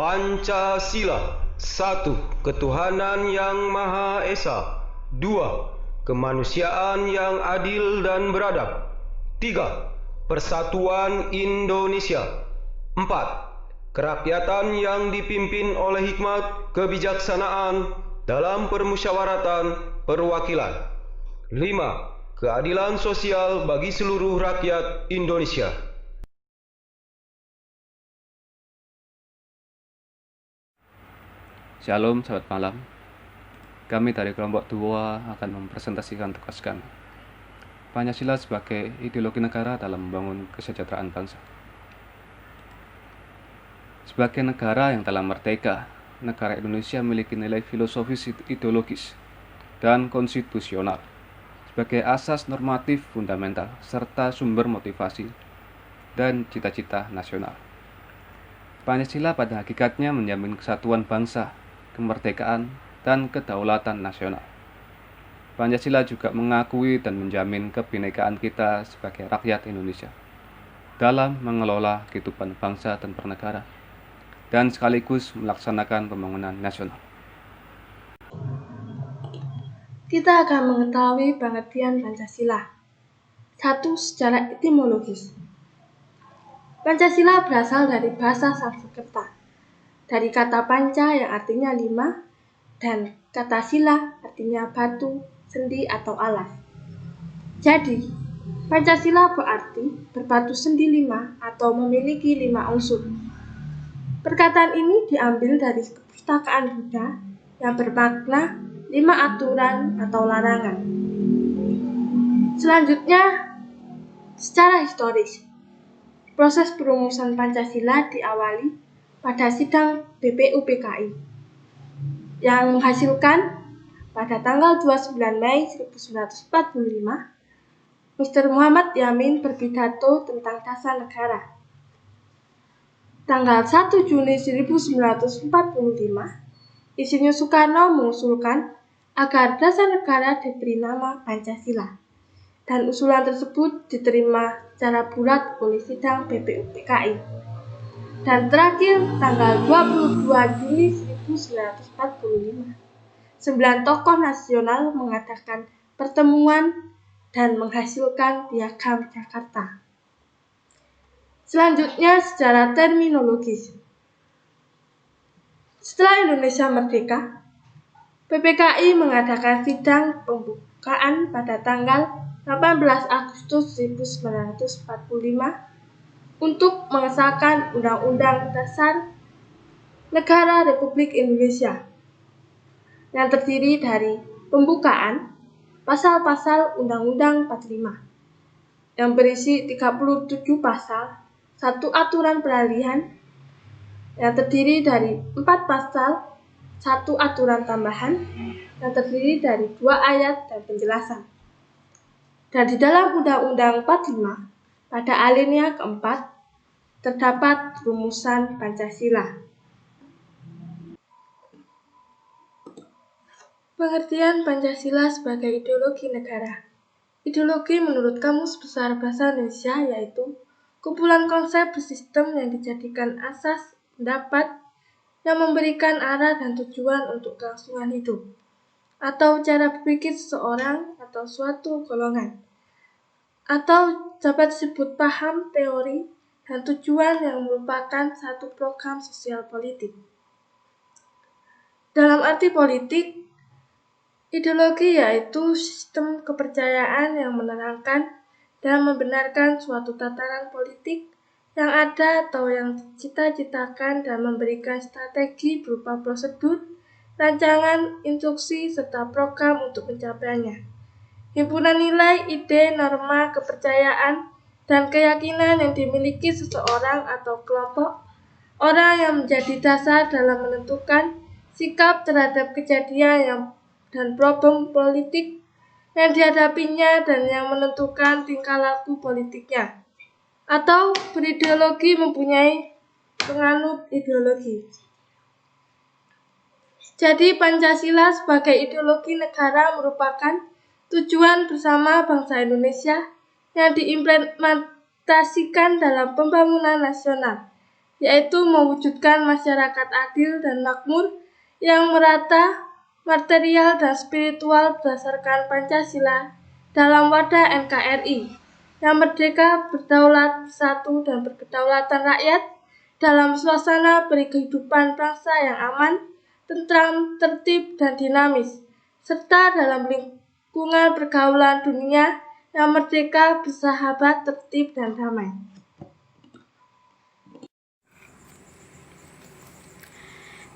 Pancasila. 1. Ketuhanan yang Maha Esa. 2. Kemanusiaan yang adil dan beradab. 3. Persatuan Indonesia. 4. Kerakyatan yang dipimpin oleh hikmat kebijaksanaan dalam permusyawaratan perwakilan. 5. Keadilan sosial bagi seluruh rakyat Indonesia. Shalom, selamat malam. Kami dari kelompok 2 akan mempresentasikan tugas kami. Pancasila sebagai ideologi negara dalam membangun kesejahteraan bangsa. Sebagai negara yang telah merdeka, negara Indonesia memiliki nilai filosofis ideologis dan konstitusional sebagai asas normatif fundamental serta sumber motivasi dan cita-cita nasional. Pancasila pada hakikatnya menjamin kesatuan bangsa, kemerdekaan, dan kedaulatan nasional. Pancasila juga mengakui dan menjamin kebinekaan kita sebagai rakyat Indonesia dalam mengelola kehidupan bangsa dan bernegara, dan sekaligus melaksanakan pembangunan nasional. Kita akan mengetahui pengertian Pancasila. 1. Secara etimologis. Pancasila berasal dari bahasa Sanskerta, dari kata panca yang artinya 5 dan kata sila artinya batu, sendi atau alas. Jadi, Pancasila berarti berbatu sendi 5 atau memiliki 5 unsur. Perkataan ini diambil dari kepustakaan Buddha yang bermakna 5 aturan atau larangan. Selanjutnya, secara historis, proses perumusan Pancasila diawali pada sidang BPUPKI yang menghasilkan pada tanggal 29 Mei 1945 Mr. Muhammad Yamin berpidato tentang dasar negara. Tanggal 1 Juni 1945 Insinyur Soekarno mengusulkan agar dasar negara diberi nama Pancasila, dan usulan tersebut diterima secara bulat oleh sidang BPUPKI. Dan terakhir, tanggal 22 Juli 1945, 9 tokoh nasional mengadakan pertemuan dan menghasilkan Piagam Jakarta. Selanjutnya, secara terminologis. Setelah Indonesia merdeka, PPKI mengadakan sidang pembukaan pada tanggal 18 Agustus 1945 untuk mengesahkan Undang-Undang Dasar Negara Republik Indonesia yang terdiri dari pembukaan pasal-pasal Undang-Undang 45 yang berisi 37 pasal, 1 aturan peralihan yang terdiri dari 4 pasal, 1 aturan tambahan yang terdiri dari 2 ayat dan penjelasan. Dan di dalam Undang-Undang 45 pada alinea keempat terdapat rumusan Pancasila. Pengertian Pancasila sebagai ideologi negara. Ideologi menurut Kamus Besar Bahasa Indonesia yaitu kumpulan konsep bersistem yang dijadikan asas pendapat yang memberikan arah dan tujuan untuk kelangsungan hidup, atau cara berpikir seseorang atau suatu golongan, atau dapat disebut paham, teori, dan tujuan yang merupakan satu program sosial politik. Dalam arti politik, ideologi yaitu sistem kepercayaan yang menerangkan dan membenarkan suatu tataran politik yang ada atau yang dicita-citakan dan memberikan strategi berupa prosedur, rancangan, instruksi, serta program untuk mencapainya. Himpunan nilai, ide, norma, kepercayaan, dan keyakinan yang dimiliki seseorang atau kelompok orang yang menjadi dasar dalam menentukan sikap terhadap kejadian dan problem politik yang dihadapinya dan yang menentukan tingkah laku politiknya, atau berideologi mempunyai penganut ideologi. Jadi Pancasila sebagai ideologi negara merupakan tujuan bersama bangsa Indonesia yang diimplementasikan dalam pembangunan nasional yaitu mewujudkan masyarakat adil dan makmur yang merata, material dan spiritual berdasarkan Pancasila dalam wadah NKRI, yang merdeka, berdaulat, bersatu, dan berkedaulatan rakyat dalam suasana berkehidupan bangsa yang aman, tentram, tertib, dan dinamis, serta dalam lingkungan pergaulan dunia yang merdeka, bersahabat, tertib, dan damai.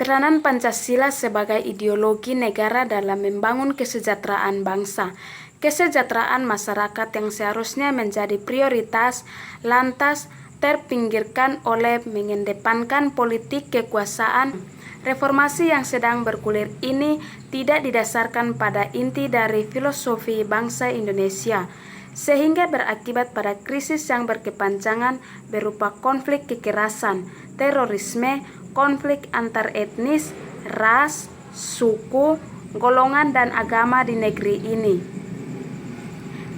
Peranan Pancasila sebagai ideologi negara dalam membangun kesejahteraan bangsa. Kesejahteraan masyarakat yang seharusnya menjadi prioritas, lantas terpinggirkan oleh mengedepankan politik kekuasaan. Reformasi yang sedang bergulir ini tidak didasarkan pada inti dari filosofi bangsa Indonesia, sehingga berakibat pada krisis yang berkepanjangan berupa konflik kekerasan, terorisme, konflik antar etnis, ras, suku, golongan, dan agama di negeri ini.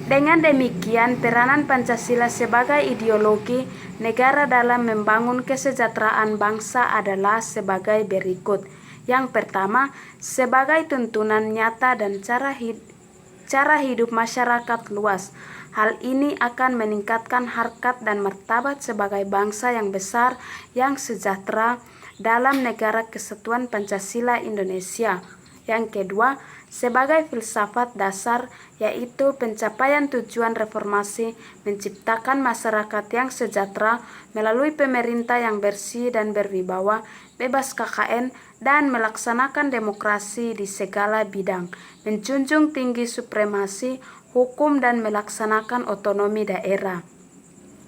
Dengan demikian, peranan Pancasila sebagai ideologi negara dalam membangun kesejahteraan bangsa adalah sebagai berikut. Yang pertama, sebagai tuntunan nyata dan cara hidup masyarakat luas. Hal ini akan meningkatkan harkat dan martabat sebagai bangsa yang besar, yang sejahtera dalam negara kesatuan Pancasila Indonesia. Yang kedua, sebagai filsafat dasar, yaitu pencapaian tujuan reformasi menciptakan masyarakat yang sejahtera melalui pemerintah yang bersih dan berwibawa, bebas KKN, dan melaksanakan demokrasi di segala bidang, menjunjung tinggi supremasi hukum dan melaksanakan otonomi daerah.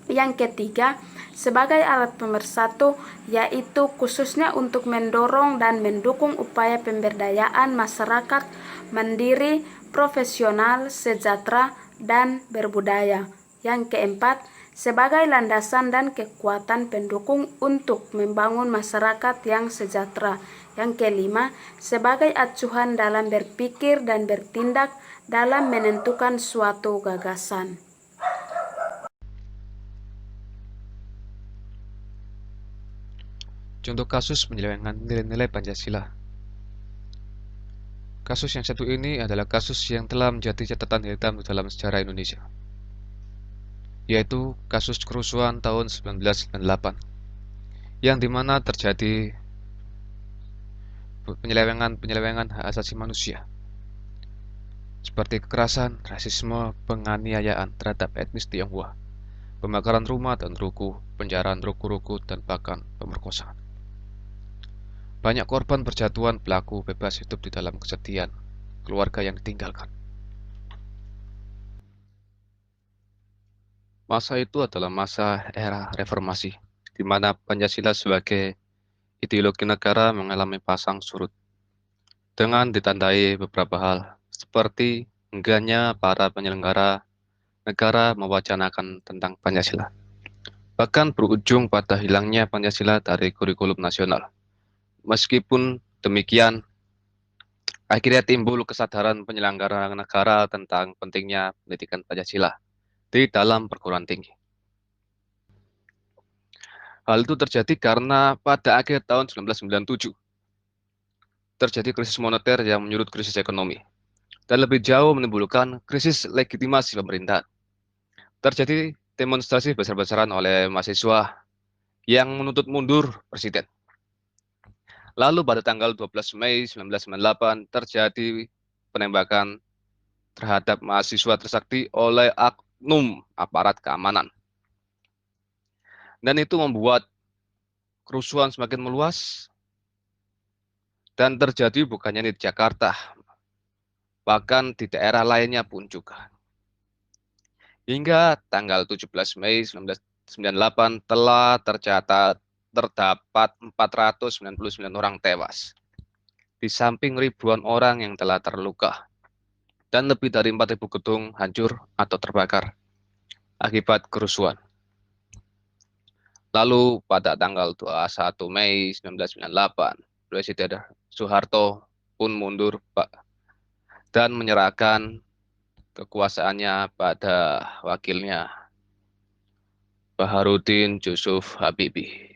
Yang ketiga, sebagai alat pemersatu, yaitu khususnya untuk mendorong dan mendukung upaya pemberdayaan masyarakat mandiri, profesional, sejahtera, dan berbudaya. Yang keempat, sebagai landasan dan kekuatan pendukung untuk membangun masyarakat yang sejahtera. Yang kelima, sebagai acuan dalam berpikir dan bertindak dalam menentukan suatu gagasan. Contoh kasus penyelewengan nilai-nilai Pancasila. Kasus yang satu ini adalah kasus yang telah menjadi catatan hitam dalam sejarah Indonesia, yaitu kasus kerusuhan tahun 1998, yang dimana terjadi penyelewengan hak asasi manusia, seperti kekerasan, rasisme, penganiayaan terhadap etnis Tionghoa, pembakaran rumah dan ruko, penjaraan ruko-ruko, dan bahkan pemerkosaan. Banyak korban berjatuhan pelaku bebas hidup di dalam kesedihan keluarga yang ditinggalkan. Masa itu adalah masa era reformasi, di mana Pancasila sebagai ideologi negara mengalami pasang surut, dengan ditandai beberapa hal, seperti enggannya para penyelenggara negara mewacanakan tentang Pancasila, bahkan berujung pada hilangnya Pancasila dari kurikulum nasional. Meskipun demikian, akhirnya timbul kesadaran penyelenggara negara tentang pentingnya pendidikan Pancasila di dalam perguruan tinggi. Hal itu terjadi karena pada akhir tahun 1997 terjadi krisis moneter yang menyurut krisis ekonomi, dan lebih jauh menimbulkan krisis legitimasi pemerintahan. Terjadi demonstrasi besar-besaran oleh mahasiswa yang menuntut mundur presiden. Lalu pada tanggal 12 Mei 1998 terjadi penembakan terhadap mahasiswa tersakti oleh oknum aparat keamanan. Dan itu membuat kerusuhan semakin meluas dan terjadi bukan hanya di Jakarta, bahkan di daerah lainnya pun juga. Hingga tanggal 17 Mei 1998 telah terdapat 499 orang tewas, di samping ribuan orang yang telah terluka, dan lebih dari 4.000 gedung hancur atau terbakar akibat kerusuhan. Lalu pada tanggal 21 Mei 1998, Presiden Soeharto pun mundur dan menyerahkan kekuasaannya pada wakilnya, Baharudin Yusuf Habibie.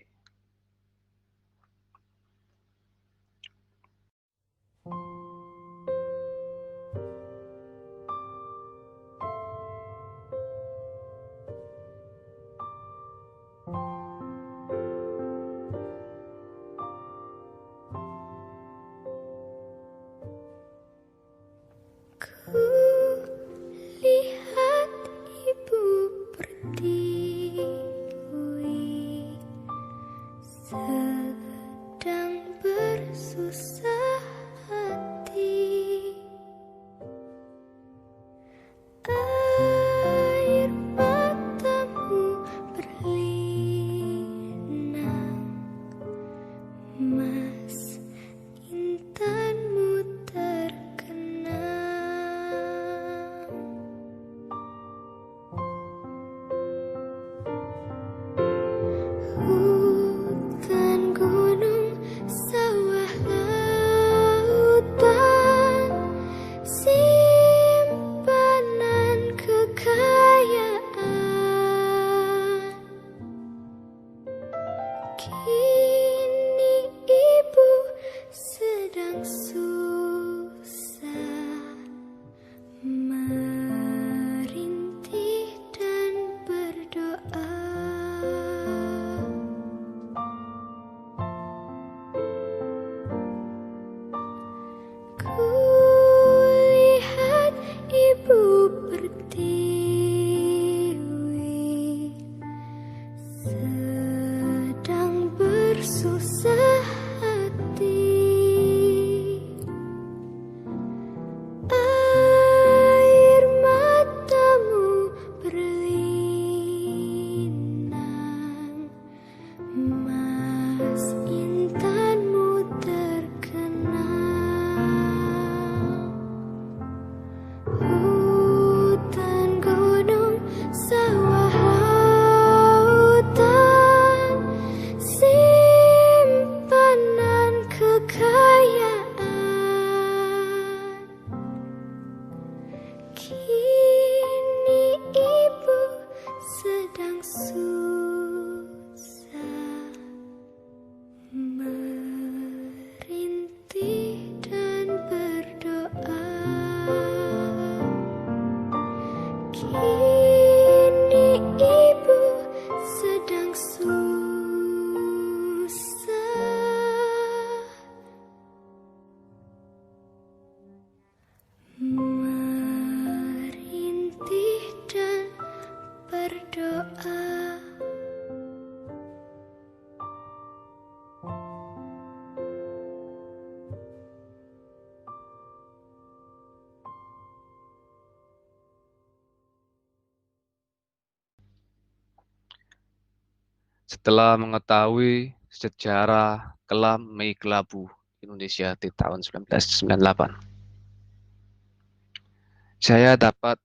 setelah mengetahui sejarah kelam Mei Kelabu Indonesia di tahun 1998. Saya dapat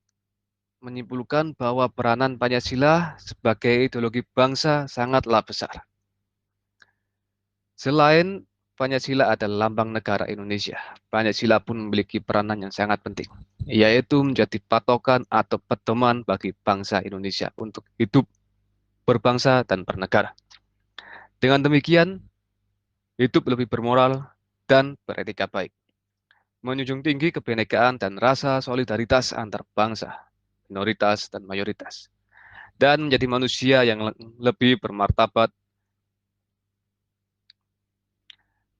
menyimpulkan bahwa peranan Pancasila sebagai ideologi bangsa sangatlah besar. Selain Pancasila adalah lambang negara Indonesia, Pancasila pun memiliki peranan yang sangat penting, yaitu menjadi patokan atau pedoman bagi bangsa Indonesia untuk hidup berbangsa dan bernegara. Dengan demikian, hidup lebih bermoral dan beretika baik, menjunjung tinggi kebinekaan dan rasa solidaritas antar bangsa, minoritas dan mayoritas, dan menjadi manusia yang lebih bermartabat.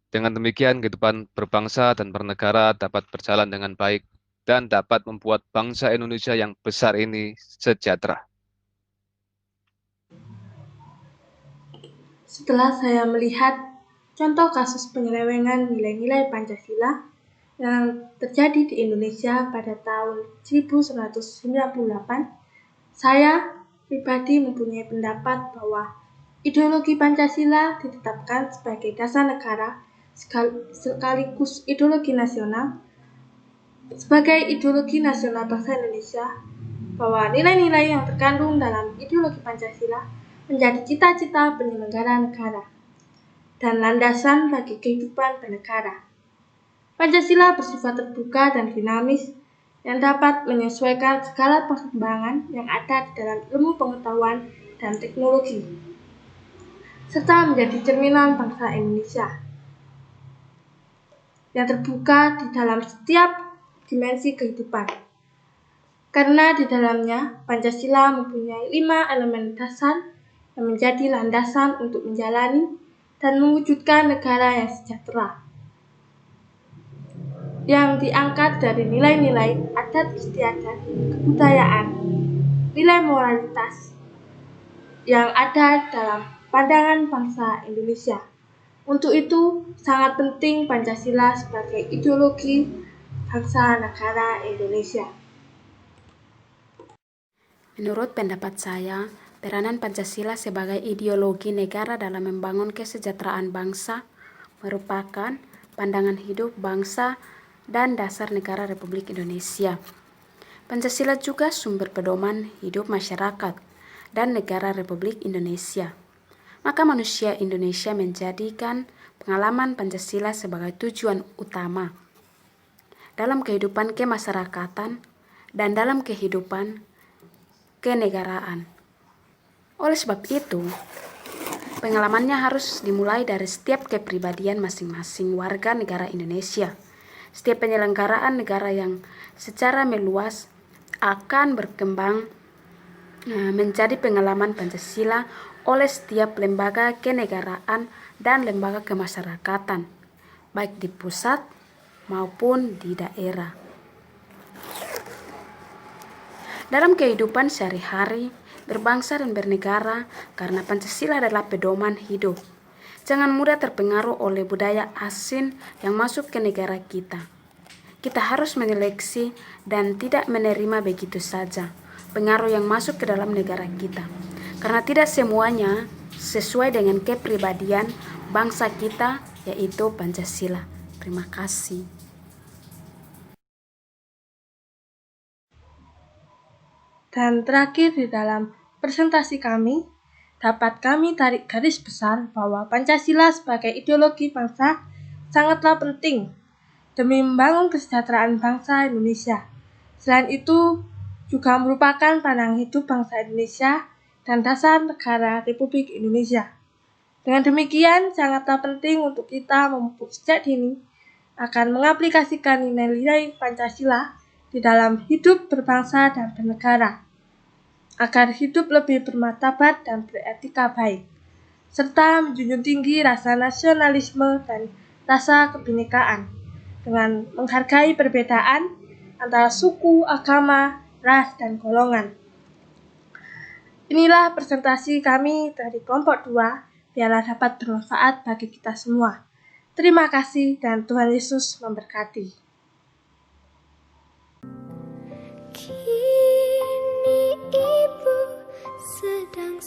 Dengan demikian, kehidupan berbangsa dan bernegara dapat berjalan dengan baik dan dapat membuat bangsa Indonesia yang besar ini sejahtera. Setelah saya melihat contoh kasus penyelewengan nilai-nilai Pancasila yang terjadi di Indonesia pada tahun 1998, saya pribadi mempunyai pendapat bahwa ideologi Pancasila ditetapkan sebagai dasar negara sekaligus ideologi nasional. Sebagai ideologi nasional bangsa Indonesia, bahwa nilai-nilai yang terkandung dalam ideologi Pancasila menjadi cita-cita penyelenggara negara dan landasan bagi kehidupan bernegara. Pancasila bersifat terbuka dan dinamis yang dapat menyesuaikan segala perkembangan yang ada di dalam ilmu pengetahuan dan teknologi, serta menjadi cerminan bangsa Indonesia yang terbuka di dalam setiap dimensi kehidupan. Karena di dalamnya Pancasila mempunyai 5 elemen dasar yang menjadi landasan untuk menjalani dan mewujudkan negara yang sejahtera, yang diangkat dari nilai-nilai adat istiadat, kebudayaan, nilai moralitas yang ada dalam pandangan bangsa Indonesia. Untuk itu, sangat penting Pancasila sebagai ideologi bangsa negara Indonesia. Menurut pendapat saya, peranan Pancasila sebagai ideologi negara dalam membangun kesejahteraan bangsa merupakan pandangan hidup bangsa dan dasar negara Republik Indonesia. Pancasila juga sumber pedoman hidup masyarakat dan negara Republik Indonesia. Maka manusia Indonesia menjadikan pengalaman Pancasila sebagai tujuan utama dalam kehidupan kemasyarakatan dan dalam kehidupan kenegaraan. Oleh sebab itu, pengalamannya harus dimulai dari setiap kepribadian masing-masing warga negara Indonesia. Setiap penyelenggaraan negara yang secara meluas akan berkembang menjadi pengalaman Pancasila oleh setiap lembaga kenegaraan dan lembaga kemasyarakatan, baik di pusat maupun di daerah. Dalam kehidupan sehari-hari, berbangsa dan bernegara, karena Pancasila adalah pedoman hidup. Jangan mudah terpengaruh oleh budaya asing yang masuk ke negara kita. Kita harus menyeleksi dan tidak menerima begitu saja pengaruh yang masuk ke dalam negara kita, karena tidak semuanya sesuai dengan kepribadian bangsa kita, yaitu Pancasila. Terima kasih. Dan terakhir di dalam presentasi kami, dapat kami tarik garis besar bahwa Pancasila sebagai ideologi bangsa sangatlah penting demi membangun kesejahteraan bangsa Indonesia. Selain itu, juga merupakan pandangan hidup bangsa Indonesia dan dasar negara Republik Indonesia. Dengan demikian, sangatlah penting untuk kita memupuk sejak dini akan mengaplikasikan nilai-nilai Pancasila di dalam hidup berbangsa dan bernegara, agar hidup lebih bermartabat dan beretika baik, serta menjunjung tinggi rasa nasionalisme dan rasa kebinekaan, dengan menghargai perbedaan antara suku, agama, ras, dan golongan. Inilah presentasi kami dari kelompok 2, biarlah dapat bermanfaat bagi kita semua. Terima kasih dan Tuhan Yesus memberkati. Kini ibu sedang